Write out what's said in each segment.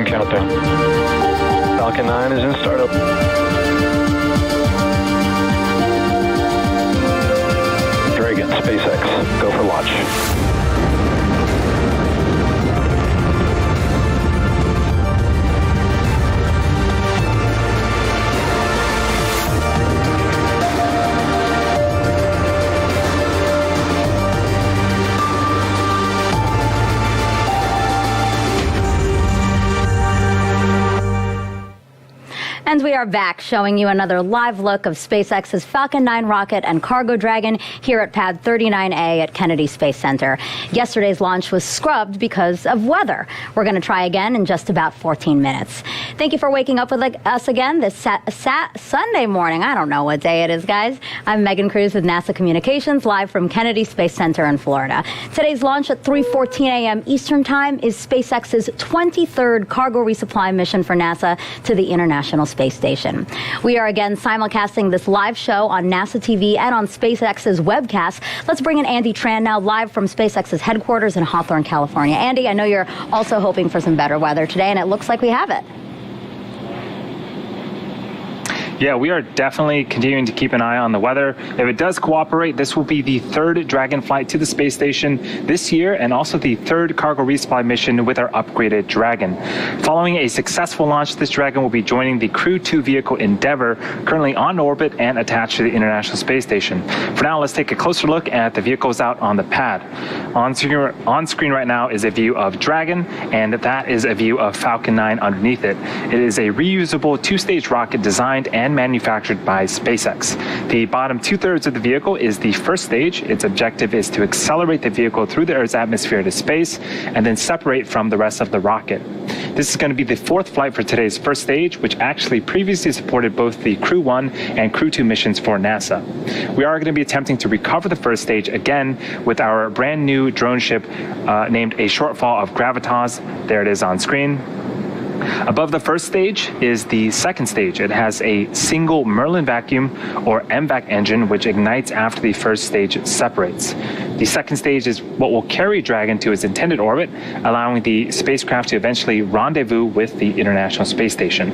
countdown. Falcon 9 is in startup. Dragon, SpaceX, go for launch. And we are back, showing you another live look of SpaceX's Falcon 9 rocket and Cargo Dragon here at Pad 39A at Kennedy Space Center. Yesterday's launch was scrubbed because of weather. We're going to try again in just about 14 minutes. Thank you for waking up with us again this Sunday morning. I don't know what day it is, guys. I'm Megan Cruz with NASA Communications, live from Kennedy Space Center in Florida. Today's launch at 3:14 a.m. Eastern Time is SpaceX's 23rd cargo resupply mission for NASA to the International Space Station. We are again simulcasting this live show on NASA TV and on SpaceX's webcast. Let's bring in Andy Tran now, live from SpaceX's headquarters in Hawthorne, California. Andy, I know you're also hoping for some better weather today, and it looks like we have it. Yeah, we are definitely continuing to keep an eye on the weather. If it does cooperate, this will be the third Dragon flight to the space station this year, and also the third cargo resupply mission with our upgraded Dragon. Following a successful launch, this Dragon will be joining the Crew 2 vehicle Endeavour, currently on orbit and attached to the International Space Station. For now, let's take a closer look at the vehicles out on the pad. On screen right now is a view of Dragon, and that is a view of Falcon 9 underneath it. It is a reusable two-stage rocket designed and manufactured by SpaceX. The bottom two-thirds of the vehicle is the first stage. Its objective is to accelerate the vehicle through the Earth's atmosphere to space and then separate from the rest of the rocket. This is going to be the fourth flight for today's first stage, which actually previously supported both the Crew 1 and Crew 2 missions for NASA. We are going to be attempting to recover the first stage again with our brand new drone ship named a Shortfall of Gravitas. There it is on screen. Above the first stage is the second stage. It has a single Merlin vacuum or MVAC engine, which ignites after the first stage separates. The second stage is what will carry Dragon to its intended orbit, allowing the spacecraft to eventually rendezvous with the International Space Station.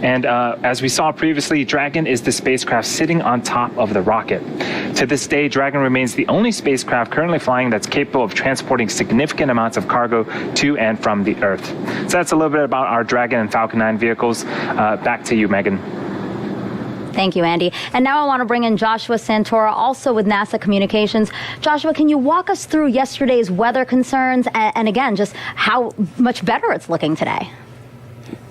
And as we saw previously, Dragon is the spacecraft sitting on top of the rocket. To this day, Dragon remains the only spacecraft currently flying that's capable of transporting significant amounts of cargo to and from the Earth. So that's a little bit about our Dragon and Falcon 9 vehicles. Back to you, Megan. Thank you, Andy. And now I want to bring in Joshua Santora, also with NASA Communications. Joshua, can you walk us through yesterday's weather concerns and again, just how much better it's looking today?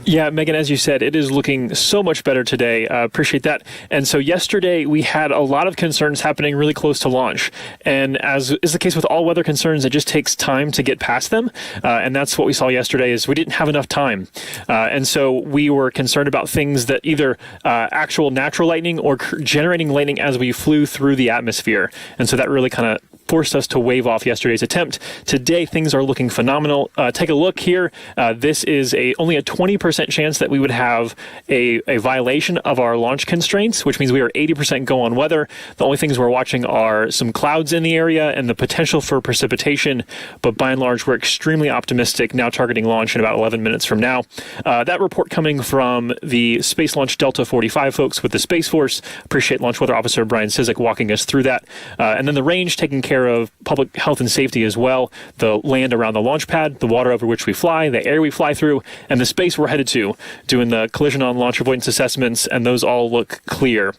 Yeah, Megan, as you said, it is looking so much better today. Appreciate that. And so yesterday we had a lot of concerns happening really close to launch. And as is the case with all weather concerns, it just takes time to get past them. And that's what we saw yesterday is we didn't have enough time. And so we were concerned about things that either actual natural lightning or generating lightning as we flew through the atmosphere. And so that really kind of forced us to wave off yesterday's attempt. Today, things are looking phenomenal. Take a look here. This is only a 20% chance that we would have a violation of our launch constraints, which means we are 80% go on weather. The only things we're watching are some clouds in the area and the potential for precipitation. But by and large, we're extremely optimistic, now targeting launch in about 11 minutes from now. That report coming from the Space Launch Delta 45 folks with the Space Force. Appreciate Launch Weather Officer Brian Cizik walking us through that. And then the range taking care of public health and safety as well, the land around the launch pad, the water over which we fly, the air we fly through, and the space we're headed to, doing the collision on launch avoidance assessments, and those all look clear.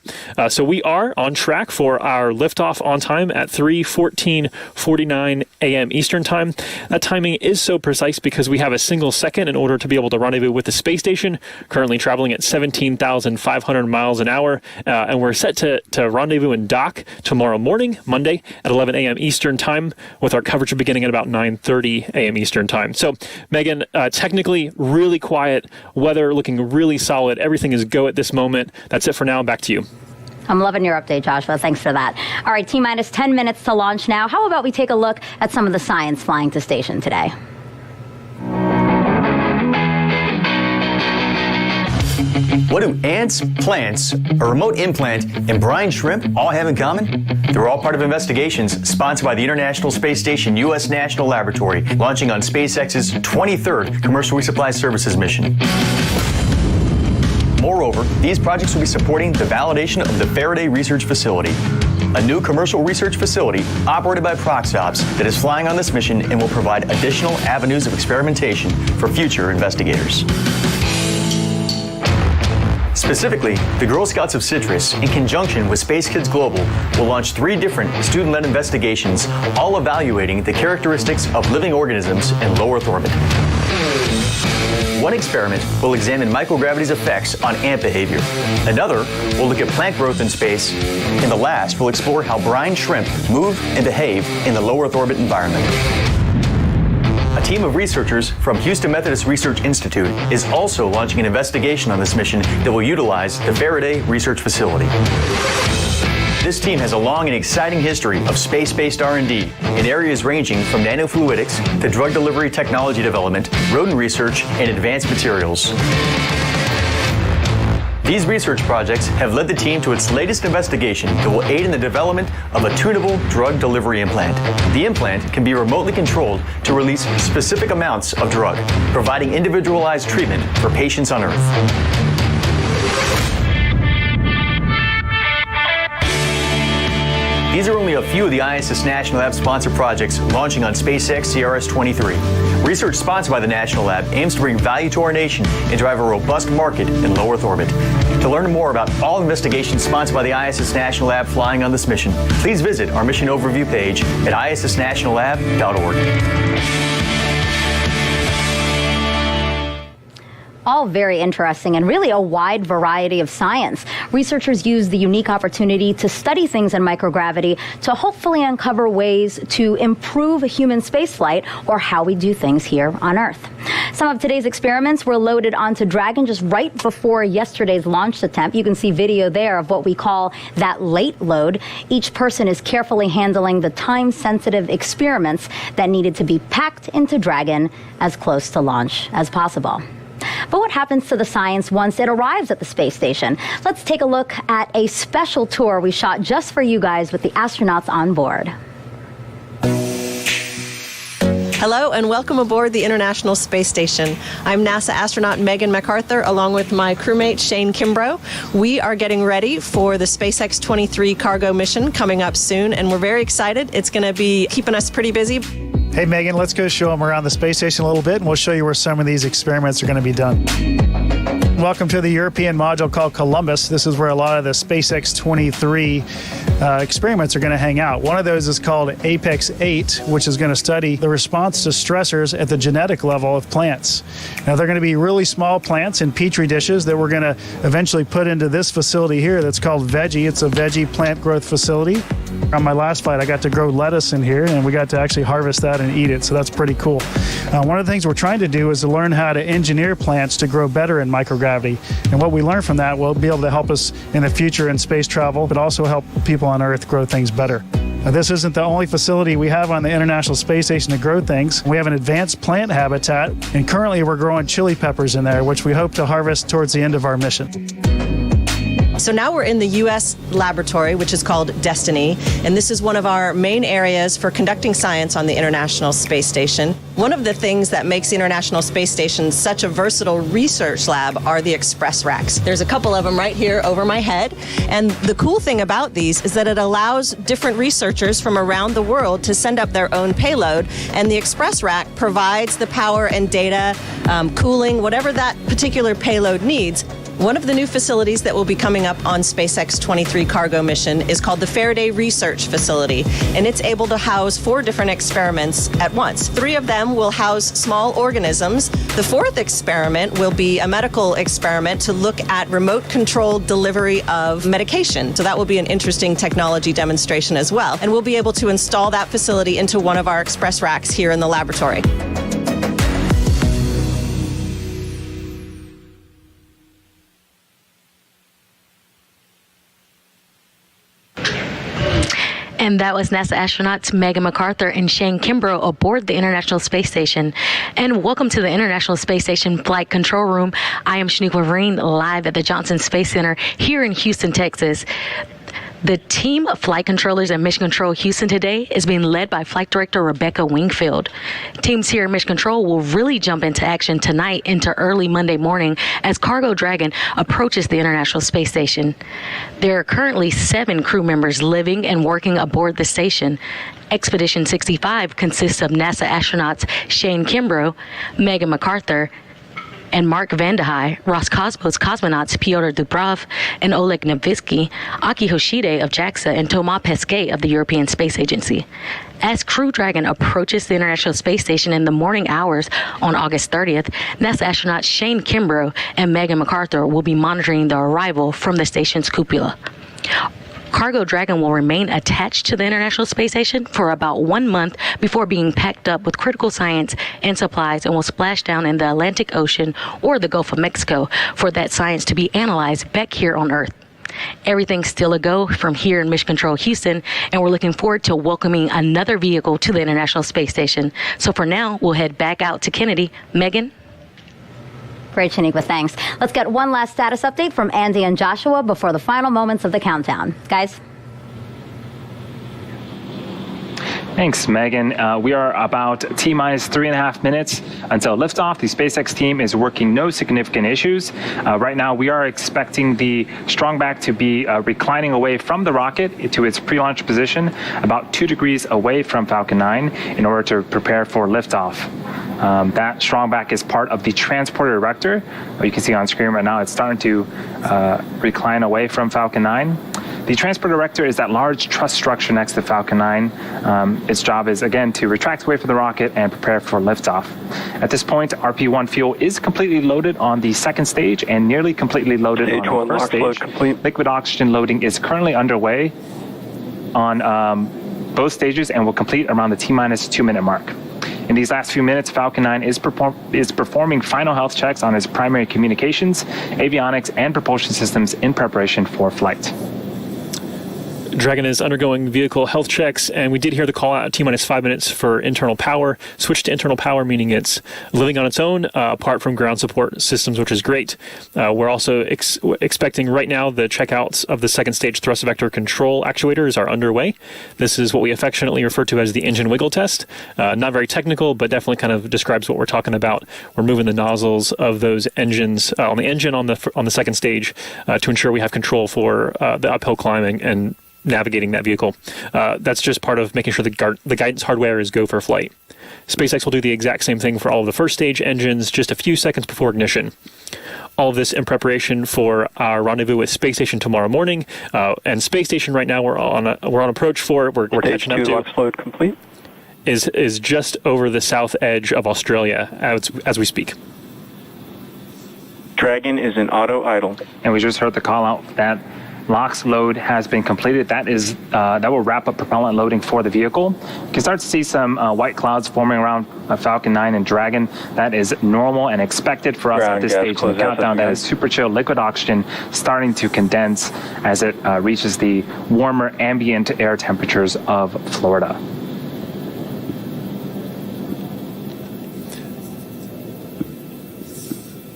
So we are on track for our liftoff on time at 3:49 a.m. Eastern Time. That timing is so precise because we have a single second in order to be able to rendezvous with the space station, currently traveling at 17,500 miles an hour, and we're set to rendezvous and dock tomorrow morning, Monday, at 11 a.m. Eastern Time, with our coverage beginning at about 9:30 a.m. Eastern Time. So, Megan, technically really quiet, weather looking really solid. Everything is go at this moment. That's it for now. Back to you. I'm loving your update, Joshua. Thanks for that. All right, T-minus 10 minutes to launch now. How about we take a look at some of the science flying to station today? What do ants, plants, a remote implant, and brine shrimp all have in common? They're all part of investigations sponsored by the International Space Station U.S. National Laboratory, launching on SpaceX's 23rd Commercial Resupply Services mission. Moreover, these projects will be supporting the validation of the Faraday Research Facility, a new commercial research facility operated by Proxops that is flying on this mission and will provide additional avenues of experimentation for future investigators. Specifically, the Girl Scouts of Citrus, in conjunction with Space Kids Global, will launch 3 different student-led investigations, all evaluating the characteristics of living organisms in low Earth orbit. One experiment will examine microgravity's effects on ant behavior. Another will look at plant growth in space. And the last will explore how brine shrimp move and behave in the low Earth orbit environment. A team of researchers from Houston Methodist Research Institute is also launching an investigation on this mission that will utilize the Faraday Research Facility. This team has a long and exciting history of space-based R&D in areas ranging from nanofluidics to drug delivery technology development, rodent research, and advanced materials. These research projects have led the team to its latest investigation that will aid in the development of a tunable drug delivery implant. The implant can be remotely controlled to release specific amounts of drug, providing individualized treatment for patients on Earth. These are only a few of the ISS National Lab sponsored projects launching on SpaceX CRS-23. Research sponsored by the National Lab aims to bring value to our nation and drive a robust market in low Earth orbit. To learn more about all investigations sponsored by the ISS National Lab flying on this mission, please visit our mission overview page at issnationallab.org. All very interesting and really a wide variety of science. Researchers use the unique opportunity to study things in microgravity to hopefully uncover ways to improve human spaceflight or how we do things here on Earth. Some of today's experiments were loaded onto Dragon just right before yesterday's launch attempt. You can see video there of what we call that late load. Each person is carefully handling the time-sensitive experiments that needed to be packed into Dragon as close to launch as possible. But what happens to the science once it arrives at the space station? Let's take a look at a special tour we shot just for you guys with the astronauts on board. Hello and welcome aboard the International Space Station. I'm NASA astronaut Megan MacArthur along with my crewmate Shane Kimbrough. We are getting ready for the SpaceX 23 cargo mission coming up soon, and we're very excited. It's going to be keeping us pretty busy. Hey Megan, let's go show them around the space station a little bit and we'll show you where some of these experiments are going to be done. Welcome to the European module called Columbus. This is where a lot of the SpaceX 23 experiments are going to hang out. One of those is called Apex 8, which is going to study the response to stressors at the genetic level of plants. Now they're going to be really small plants in petri dishes that we're going to eventually put into this facility here that's called Veggie. It's a veggie plant growth facility. On my last flight, I got to grow lettuce in here, and we got to actually harvest that and eat it, so that's pretty cool. One of the things we're trying to do is to learn how to engineer plants to grow better in microgravity, and what we learn from that will be able to help us in the future in space travel, but also help people on Earth grow things better. Now, this isn't the only facility we have on the International Space Station to grow things. We have an advanced plant habitat, and currently we're growing chili peppers in there, which we hope to harvest towards the end of our mission. So now we're in the U.S. laboratory, which is called Destiny, and this is one of our main areas for conducting science on the International Space Station. One of the things that makes the International Space Station such a versatile research lab are the express racks. There's a couple of them right here over my head, and the cool thing about these is that it allows different researchers from around the world to send up their own payload, and the express rack provides the power and data, cooling, whatever that particular payload needs. One of the new facilities that will be coming up on SpaceX 23 cargo mission is called the Faraday Research Facility, and it's able to house 4 different experiments at once. 3 of them will house small organisms. The 4th experiment will be a medical experiment to look at remote-controlled delivery of medication. So that will be an interesting technology demonstration as well. And we'll be able to install that facility into one of our express racks here in the laboratory. And that was NASA astronauts Megan MacArthur and Shane Kimbrough aboard the International Space Station. And welcome to the International Space Station Flight Control Room. I am Shaniqua Vereen, live at the Johnson Space Center here in Houston, Texas. The team of flight controllers at Mission Control Houston today is being led by Flight Director Rebecca Wingfield. Teams here at Mission Control will really jump into action tonight into early Monday morning as Cargo Dragon approaches the International Space Station. There are currently 7 crew members living and working aboard the station. Expedition 65 consists of NASA astronauts Shane Kimbrough, Megan MacArthur, and Mark Vandehei, Roscosmos cosmonauts Pyotr Dubrov and Oleg Novitsky, Aki Hoshide of JAXA, and Thomas Pesquet of the European Space Agency. As Crew Dragon approaches the International Space Station in the morning hours on August 30th, NASA astronauts Shane Kimbrough and Megan MacArthur will be monitoring the arrival from the station's cupola. Cargo Dragon will remain attached to the International Space Station for about 1 month before being packed up with critical science and supplies and will splash down in the Atlantic Ocean or the Gulf of Mexico for that science to be analyzed back here on Earth. Everything's still a go from here in Mission Control Houston, and we're looking forward to welcoming another vehicle to the International Space Station. So for now, we'll head back out to Kennedy. Megan? Great, Shaniqua, thanks. Let's get one last status update from Andy and Joshua before the final moments of the countdown. Guys? Thanks, Megan. We are about T-minus 3.5 minutes until liftoff. The SpaceX team is working no significant issues. Right now, we are expecting the strongback to be reclining away from the rocket to its pre-launch position, about 2 degrees away from Falcon 9, in order to prepare for liftoff. That strongback is part of the transporter erector. You can see on screen right now, it's starting to recline away from Falcon 9. The transporter erector is that large truss structure next to Falcon 9. Its job is, again, to retract away from the rocket and prepare for liftoff. At this point, RP-1 fuel is completely loaded on the second stage and nearly completely loaded on the first stage. Liquid oxygen loading is currently underway on both stages and will complete around the T-minus 2-minute mark. In these last few minutes, Falcon 9 is performing final health checks on its primary communications, avionics, and propulsion systems in preparation for flight. Dragon is undergoing vehicle health checks, and we did hear the call out T-minus 5 minutes for internal power. Switch to internal power, meaning it's living on its own, apart from ground support systems, which is great. We're also expecting right now the checkouts of the second stage thrust vector control actuators are underway. This is what we affectionately refer to as the engine wiggle test. Not very technical, but definitely kind of describes what we're talking about. We're moving the nozzles of those engines on the engine on the second stage to ensure we have control for the uphill climbing and navigating that vehicle. That's just part of making sure the guidance hardware is go for flight. SpaceX will do the exact same thing for all of the first stage engines just a few seconds before ignition. All of this in preparation for our rendezvous with Space Station tomorrow morning. And Space Station right now we're on approach for. We're catching up to. Launch load complete. Is just over the south edge of Australia as we speak. Dragon is in auto idle. And we just heard the call out that LOX load has been completed. That will wrap up propellant loading for the vehicle. You can start to see some white clouds forming around Falcon 9 and Dragon. That is normal and expected for us at this stage in the countdown. That is super chill liquid oxygen starting to condense as it reaches the warmer ambient air temperatures of Florida.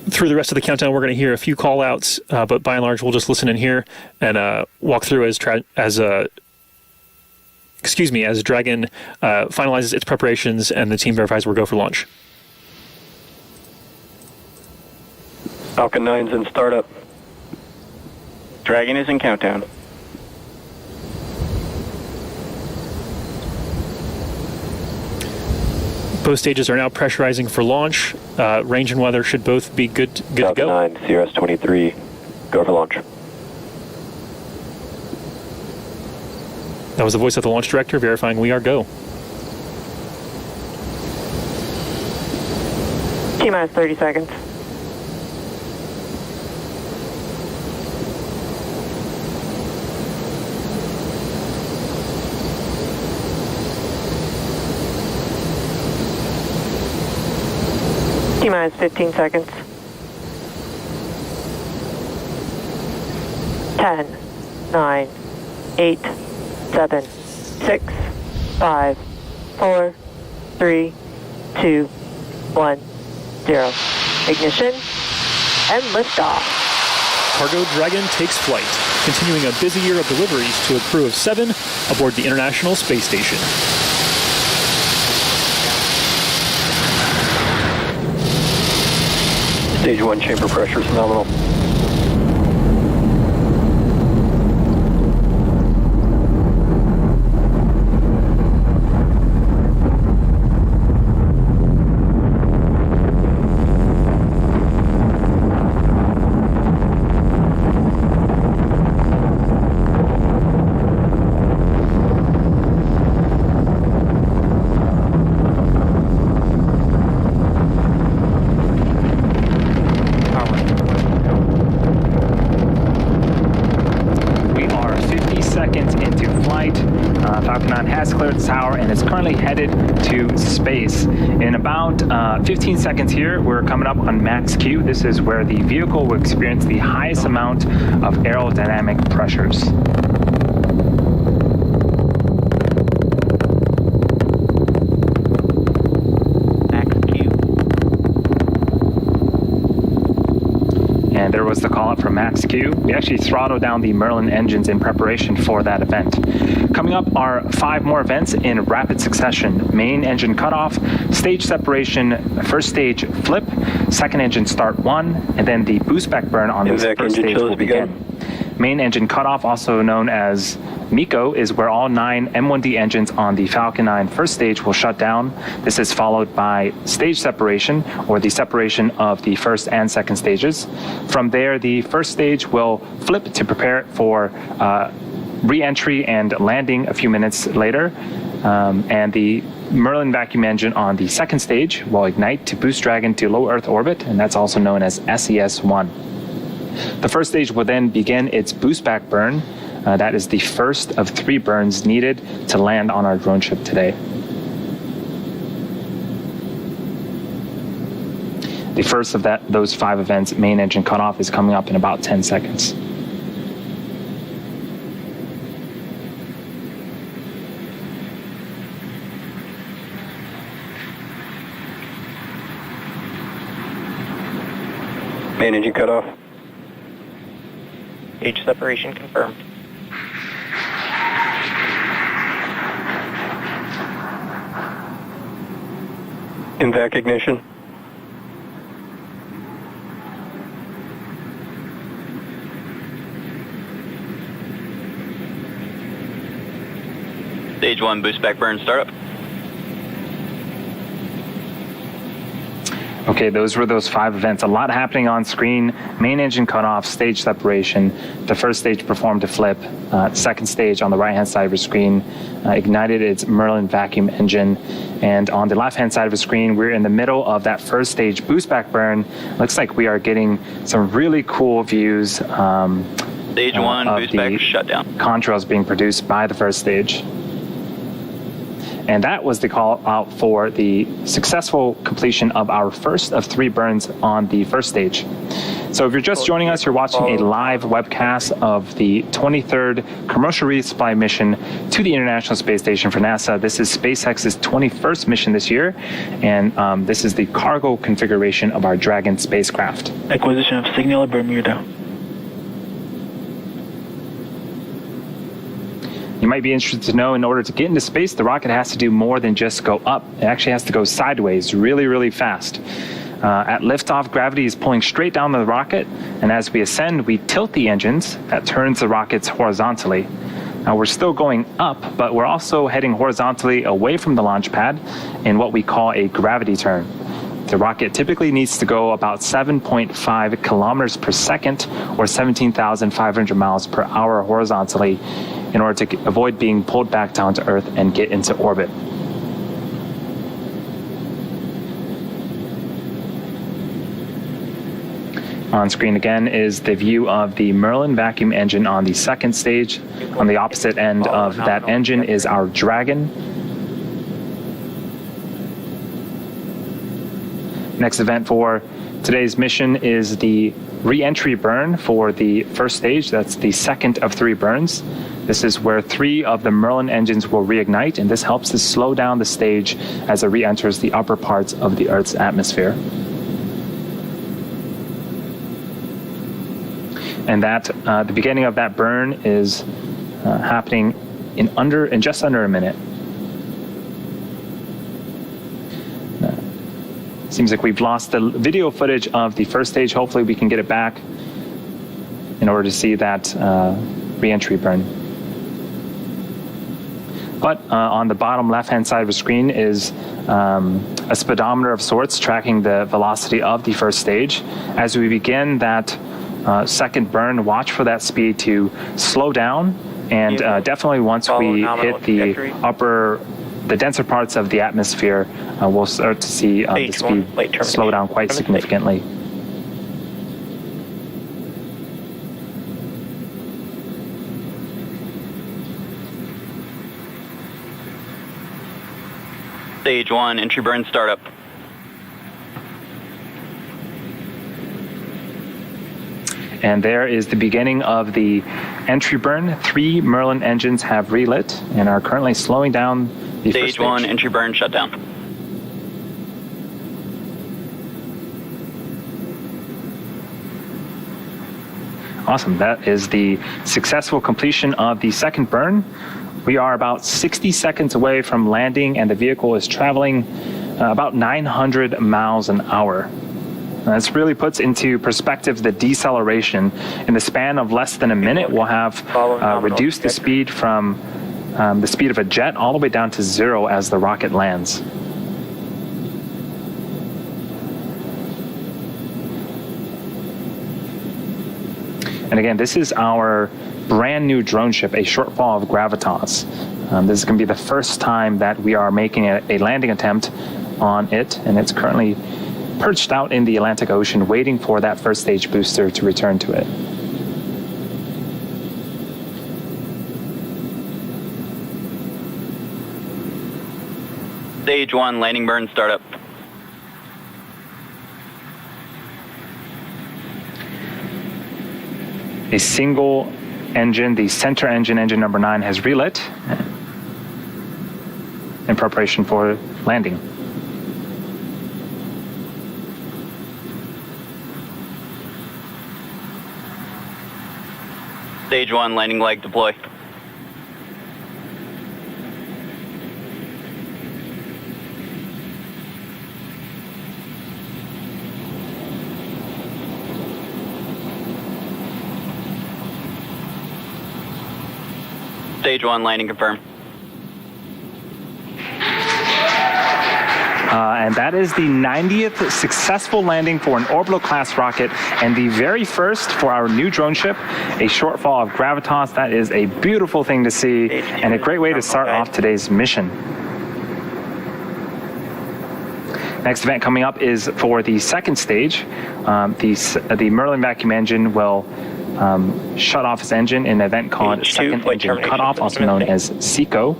Through the rest of the countdown, we're going to hear a few call-outs, but by and large, we'll just listen in here and walk through as Dragon finalizes its preparations and the team verifies we're go for launch. Falcon 9's in startup. Dragon is in countdown. Both stages are now pressurizing for launch. Range and weather should both be good to go. Falcon 9, CRS-23, go for launch. That was the voice of the launch director verifying we are go. T-minus 30 seconds. T-minus 15 seconds. 10, 9, 8, 7, 6, 5, 4, 3, 2, 1, 0. Ignition and liftoff. Cargo Dragon takes flight, continuing a busy year of deliveries to a crew of 7 aboard the International Space Station. Stage 1 chamber pressure is nominal. Falcon 9 has cleared the tower and is currently headed to space. In about 15 seconds here, we're coming up on max Q. This is where the vehicle will experience the highest amount of aerodynamic pressures. And there was the call up for max Q. We actually throttled down the Merlin engines in preparation for that event. Coming up are 5 more events in rapid succession. Main engine cutoff, stage separation, first stage flip, second engine start 1, and then the boost back burn on this first stage will begin. Main engine cutoff, also known as MECO, is where all 9 M1D engines on the Falcon 9 first stage will shut down. This is followed by stage separation, or the separation of the first and second stages. From there, the first stage will flip to prepare for re-entry and landing a few minutes later. And the Merlin vacuum engine on the second stage will ignite to boost Dragon to low Earth orbit, and that's also known as SES-1. The first stage will then begin its boost back burn. That is the first of 3 burns needed to land on our drone ship today. The first of those 5 events, main engine cutoff, is coming up in about 10 seconds. Main engine cutoff. Stage separation confirmed. Invac ignition. Stage 1 boost back burn startup. Okay, those were those 5 events. A lot happening on screen. Main engine cutoff, stage separation. The first stage performed a flip. Second stage on the right-hand side of the screen ignited its Merlin vacuum engine. And on the left-hand side of the screen, we're in the middle of that first stage boost back burn. Looks like we are getting some really cool views. Stage 1 boost back shutdown. Contrails being produced by the first stage. And that was the call out for the successful completion of our first of 3 burns on the first stage. So if you're just joining us, you're watching a live webcast of the 23rd Commercial Resupply mission to the International Space Station for NASA. This is SpaceX's 21st mission this year, and this is the cargo configuration of our Dragon spacecraft. Acquisition of signal at Bermuda. You might be interested to know, in order to get into space, the rocket has to do more than just go up. It actually has to go sideways really, really fast. At liftoff, gravity is pulling straight down the rocket, and as we ascend, we tilt the engines. That turns the rockets horizontally. Now, we're still going up, but we're also heading horizontally away from the launch pad in what we call a gravity turn. The rocket typically needs to go about 7.5 kilometers per second, or 17,500 miles per hour horizontally, in order to avoid being pulled back down to Earth and get into orbit. On screen again is the view of the Merlin vacuum engine on the second stage. On the opposite end of that engine is our Dragon. Next event for today's mission is the re-entry burn for the first stage. That's the second of 3 burns. This is where 3 of the Merlin engines will reignite, and this helps to slow down the stage as it re-enters the upper parts of the Earth's atmosphere. And that the beginning of that burn is happening in just under a minute. Seems like we've lost the video footage of the first stage. Hopefully we can get it back in order to see that re-entry burn. But on the bottom left-hand side of the screen is a speedometer of sorts tracking the velocity of the first stage. As we begin that second burn, watch for that speed to slow down, and definitely once we hit the denser parts of the atmosphere, we'll start to see the speed slow down quite significantly. Stage 1, entry burn startup. And there is the beginning of the entry burn. 3 Merlin engines have relit and are currently slowing down the first stage. Stage 1, entry burn shutdown. Awesome. That is the successful completion of the second burn. We are about 60 seconds away from landing, and the vehicle is traveling about 900 miles an hour. This really puts into perspective the deceleration. In the span of less than a minute, we'll have reduced the speed from the speed of a jet all the way down to 0 as the rocket lands. And again, this is our brand new drone ship, a Shortfall of Gravitas. This is going to be the first time that we are making a landing attempt on it, and it's currently perched out in the Atlantic Ocean waiting for that first stage booster to return to it. Stage 1, landing burn startup. A single engine, the center engine, engine number 9, has relit in preparation for landing. Stage 1, landing leg deploy. Stage 1, landing confirmed. And that is the 90th successful landing for an orbital class rocket, and the very first for our new drone ship, a Shortfall of Gravitas. That is a beautiful thing to see and a great way to start off today's mission. Next event coming up is for the second stage. The Merlin vacuum engine will shut off its engine in an event called Second Engine Cutoff, also known as SECO.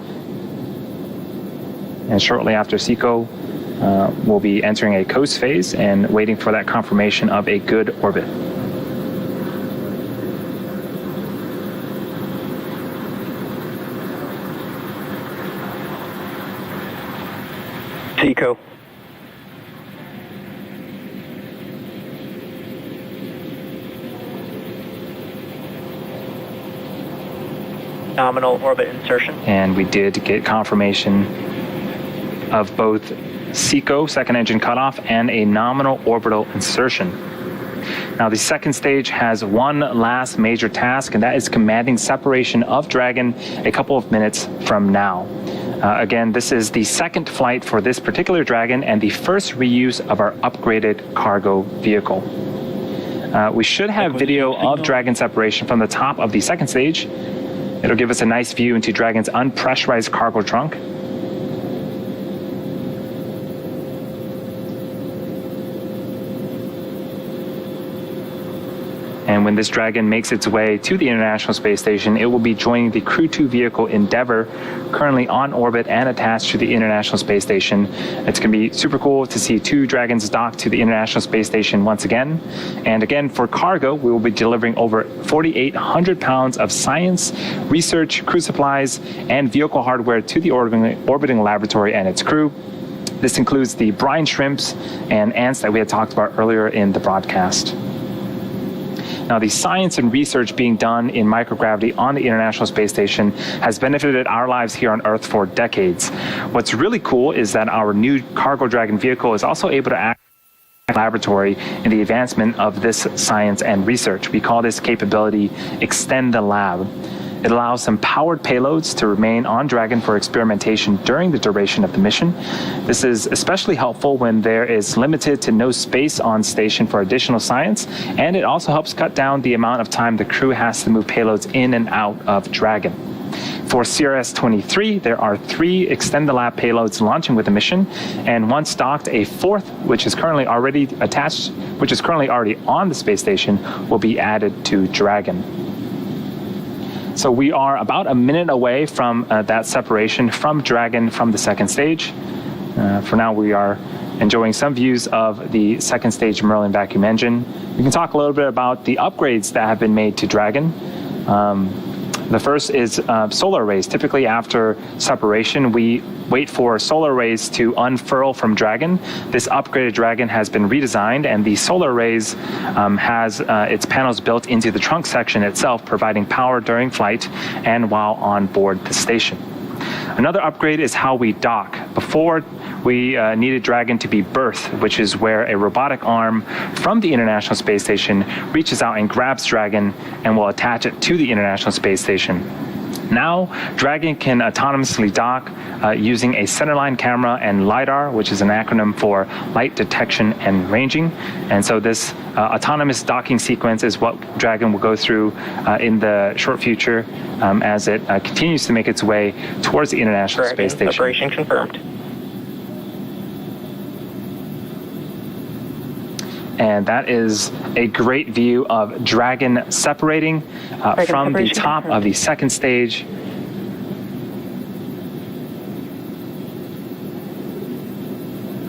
And shortly after SECO, we'll be entering a coast phase and waiting for that confirmation of a good orbit. SECO. Nominal orbit insertion. And we did get confirmation of both SECO, second engine cutoff, and a nominal orbital insertion. Now, the second stage has one last major task, and that is commanding separation of Dragon a couple of minutes from now. Again, this is the second flight for this particular Dragon and the first reuse of our upgraded cargo vehicle. We should have video of Dragon separation from the top of the second stage. It'll give us a nice view into Dragon's unpressurized cargo trunk. And And when this Dragon makes its way to the International Space Station, it will be joining the Crew 2 vehicle Endeavour, currently on orbit and attached to the International Space Station. It's going to be super cool to see 2 Dragons dock to the International Space Station once again. And again, for cargo, we will be delivering over 4,800 pounds of science, research, crew supplies, and vehicle hardware to the orbiting laboratory and its crew. This includes the brine shrimps and ants that we had talked about earlier in the broadcast. Now, the science and research being done in microgravity on the International Space Station has benefited our lives here on Earth for decades. What's really cool is that our new Cargo Dragon vehicle is also able to act as a laboratory in the advancement of this science and research. We call this capability Extend the Lab. It allows some powered payloads to remain on Dragon for experimentation during the duration of the mission. This is especially helpful when there is limited to no space on station for additional science, and it also helps cut down the amount of time the crew has to move payloads in and out of Dragon. For CRS-23, there are 3 Extend the Lab payloads launching with the mission, and once docked, a 4th, which is currently already on the space station, will be added to Dragon. So we are about a minute away from that separation from Dragon from the second stage. For now, we are enjoying some views of the second stage Merlin vacuum engine. We can talk a little bit about the upgrades that have been made to Dragon. The first is solar arrays. Typically after separation, we wait for solar arrays to unfurl from Dragon. This upgraded Dragon has been redesigned, and the solar arrays has its panels built into the trunk section itself, providing power during flight and while on board the station. Another upgrade is how we dock. Before, we needed Dragon to be berth, which is where a robotic arm from the International Space Station reaches out and grabs Dragon and will attach it to the International Space Station. Now, Dragon can autonomously dock using a centerline camera and LiDAR, which is an acronym for Light Detection and Ranging. And so this autonomous docking sequence is what Dragon will go through in the short future as it continues to make its way towards the International Space Station. Separation confirmed. And that is a great view of Dragon separating from the top of the second stage.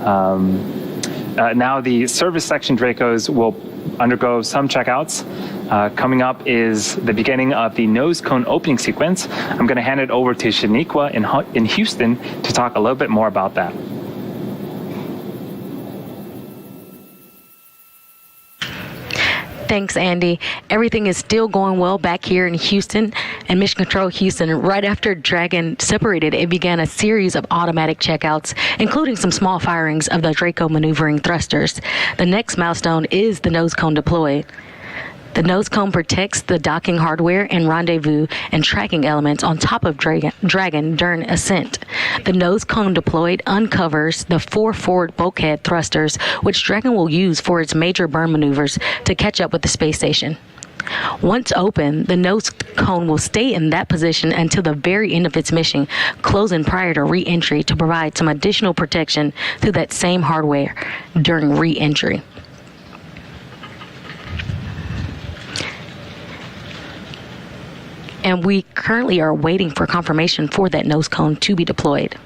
Now the service section Dracos will undergo some checkouts. Coming up is the beginning of the nose cone opening sequence. I'm going to hand it over to Shaniqua in Houston to talk a little bit more about that. Thanks, Andy. Everything is still going well back here in Houston and Mission Control Houston. Right after Dragon separated, it began a series of automatic checkouts, including some small firings of the Draco maneuvering thrusters. The next milestone is the nose cone deploy. The nose cone protects the docking hardware and rendezvous and tracking elements on top of Dragon during ascent. The nose cone deployed uncovers the 4 forward bulkhead thrusters, which Dragon will use for its major burn maneuvers to catch up with the space station. Once open, the nose cone will stay in that position until the very end of its mission, closing prior to re-entry to provide some additional protection to that same hardware during re-entry. And we currently are waiting for confirmation for that nose cone to be deployed.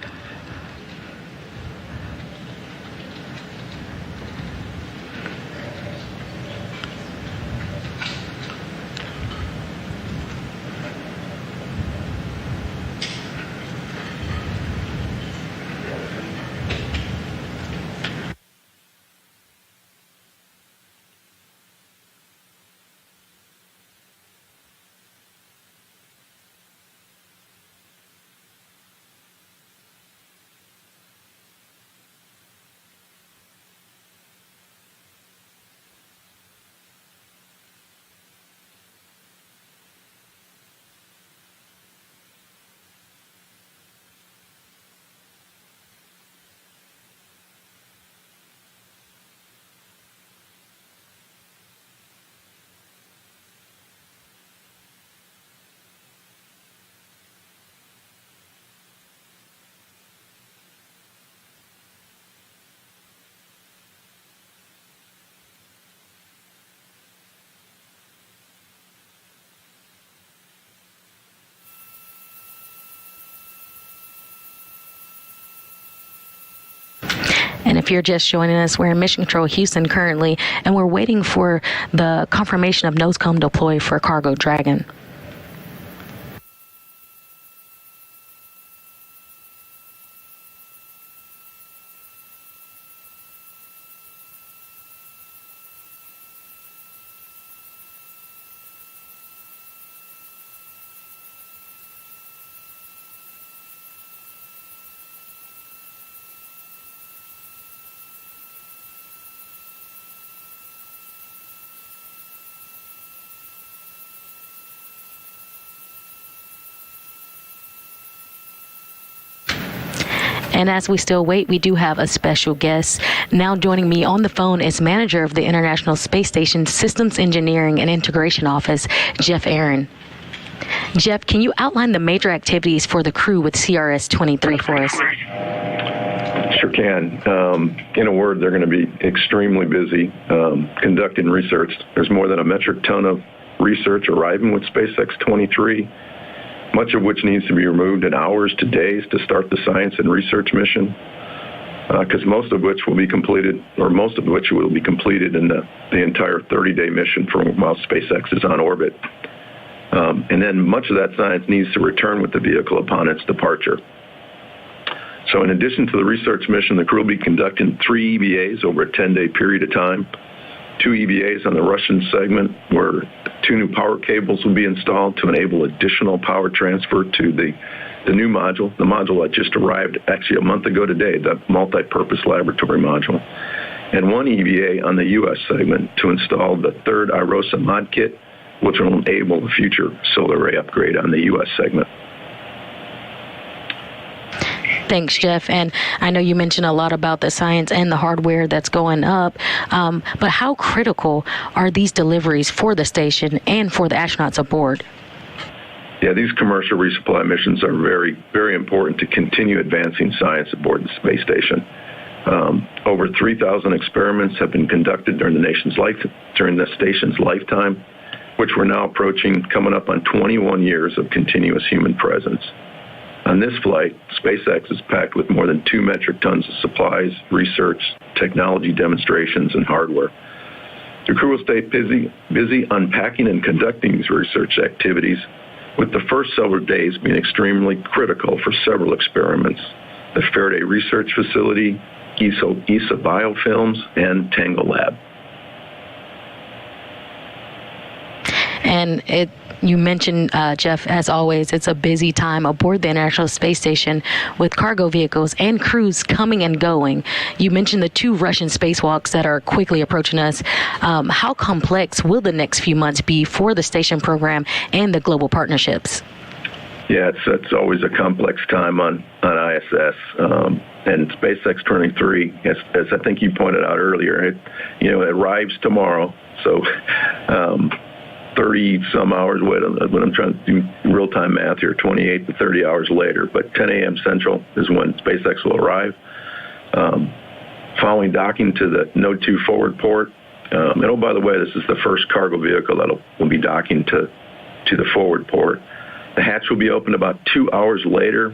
And if you're just joining us, we're in Mission Control Houston currently, and we're waiting for the confirmation of nose cone deploy for Cargo Dragon. And as we still wait, we do have a special guest. Now joining me on the phone is manager of the International Space Station Systems Engineering and Integration Office, Jeff Aaron. Jeff, can you outline the major activities for the crew with CRS-23 for us? Sure can. In a word, they're going to be extremely busy conducting research. There's more than a metric ton of research arriving with SpaceX 23. Much of which needs to be removed in hours to days to start the science and research mission, because most of which will be completed in the entire 30-day mission from while SpaceX is on orbit. And then much of that science needs to return with the vehicle upon its departure. So in addition to the research mission, the crew will be conducting 3 EVAs over a 10-day period of time. 2 EVAs on the Russian segment, where 2 new power cables will be installed to enable additional power transfer to the new module, the module that just arrived actually a month ago today, the multi-purpose laboratory module, and 1 EVA on the U.S. segment to install the 3rd IROSA mod kit, which will enable the future solar array upgrade on the U.S. segment. Thanks, Jeff. And I know you mentioned a lot about the science and the hardware that's going up, but how critical are these deliveries for the station and for the astronauts aboard? Yeah, these commercial resupply missions are very, very important to continue advancing science aboard the space station. Over 3,000 experiments have been conducted during the station's lifetime, which we're now approaching, coming up on 21 years of continuous human presence. On this flight, SpaceX is packed with more than 2 metric tons of supplies, research, technology demonstrations, and hardware. The crew will stay busy unpacking and conducting these research activities, with the first several days being extremely critical for several experiments: the Faraday Research Facility, ESA Biofilms, and Tango Lab. And you mentioned, Jeff, as always, it's a busy time aboard the International Space Station with cargo vehicles and crews coming and going. You mentioned the 2 Russian spacewalks that are quickly approaching us. How complex will the next few months be for the station program and the global partnerships? Yeah, it's always a complex time on ISS. And SpaceX 23, as I think you pointed out earlier, it arrives tomorrow. So 30 some hours, when I'm trying to do real-time math here, 28 to 30 hours later, but 10 a.m. Central is when SpaceX will arrive. Following docking to the Node 2 forward port, and oh, by the way, this is the first cargo vehicle that will be docking to the forward port. The hatch will be opened about 2 hours later,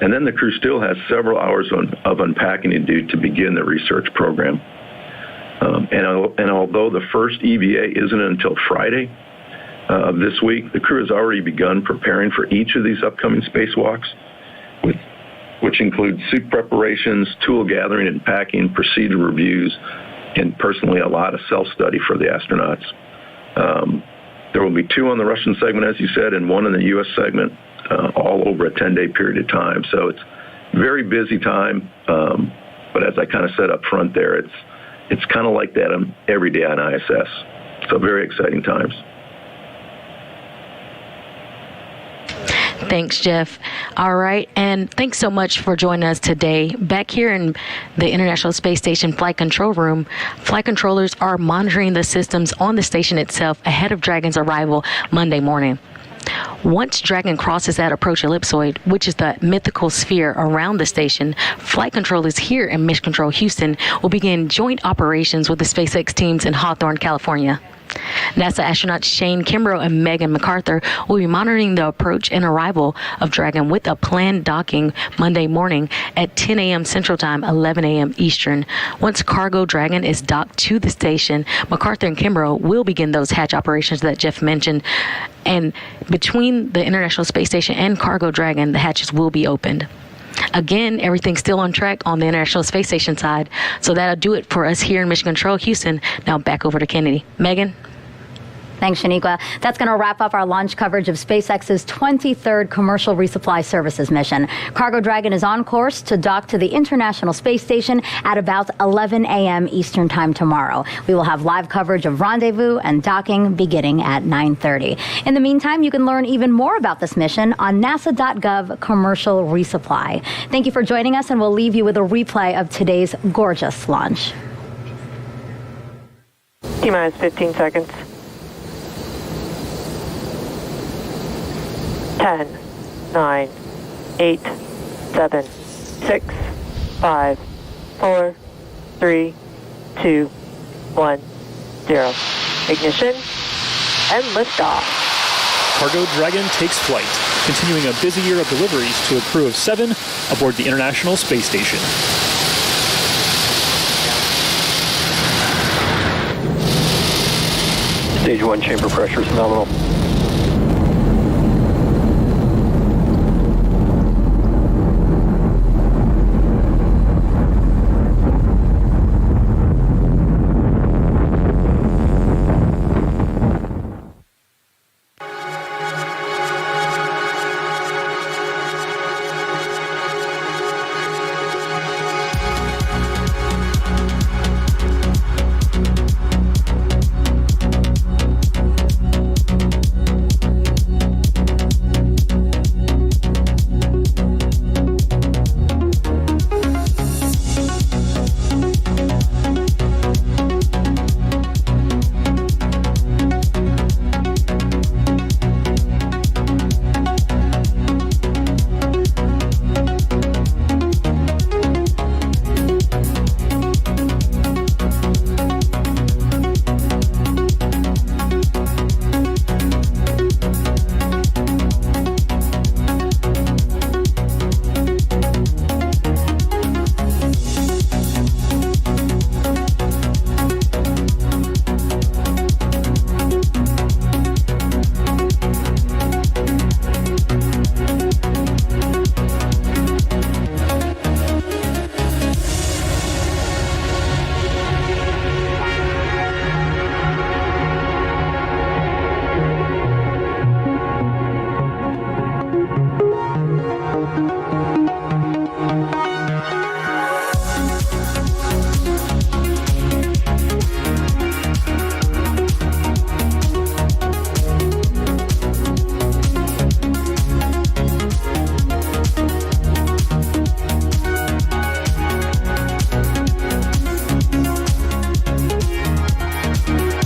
and then the crew still has several hours of unpacking to do to begin the research program. And although the first EVA isn't until Friday of this week, the crew has already begun preparing for each of these upcoming spacewalks, which include suit preparations, tool gathering and packing, procedure reviews, and personally a lot of self-study for the astronauts. There will be 2 on the Russian segment, as you said, and 1 in the U.S. segment, all over a 10-day period of time. So it's a very busy time, but as I kind of said up front there, it's kind of like that every day on ISS. So very exciting times. Thanks, Jeff. All right. And thanks so much for joining us today. Back here in the International Space Station Flight Control Room, flight controllers are monitoring the systems on the station itself ahead of Dragon's arrival Monday morning. Once Dragon crosses that approach ellipsoid, which is the mythical sphere around the station, flight controllers here in Mission Control Houston will begin joint operations with the SpaceX teams in Hawthorne, California. NASA astronauts Shane Kimbrough and Megan MacArthur will be monitoring the approach and arrival of Dragon with a planned docking Monday morning at 10 a.m. Central Time, 11 a.m. Eastern. Once Cargo Dragon is docked to the station, MacArthur and Kimbrough will begin those hatch operations that Jeff mentioned. And between the International Space Station and Cargo Dragon, the hatches will be opened. Again, everything's still on track on the International Space Station side. So that'll do it for us here in Mission Control, Houston. Now back over to Kennedy. Megan? Thanks, Shaniqua. That's going to wrap up our launch coverage of SpaceX's 23rd Commercial Resupply Services mission. Cargo Dragon is on course to dock to the International Space Station at about 11 a.m. Eastern Time tomorrow. We will have live coverage of rendezvous and docking beginning at 9:30. In the meantime, you can learn even more about this mission on nasa.gov Commercial Resupply. Thank you for joining us, and we'll leave you with a replay of today's gorgeous launch. T-minus 15 seconds. 10, 9, 8, 7, 6, 5, 4, 3, 2, 1, 0. Ignition and liftoff. Cargo Dragon takes flight, continuing a busy year of deliveries to a crew of 7 aboard the International Space Station. Stage 1 chamber pressure is nominal.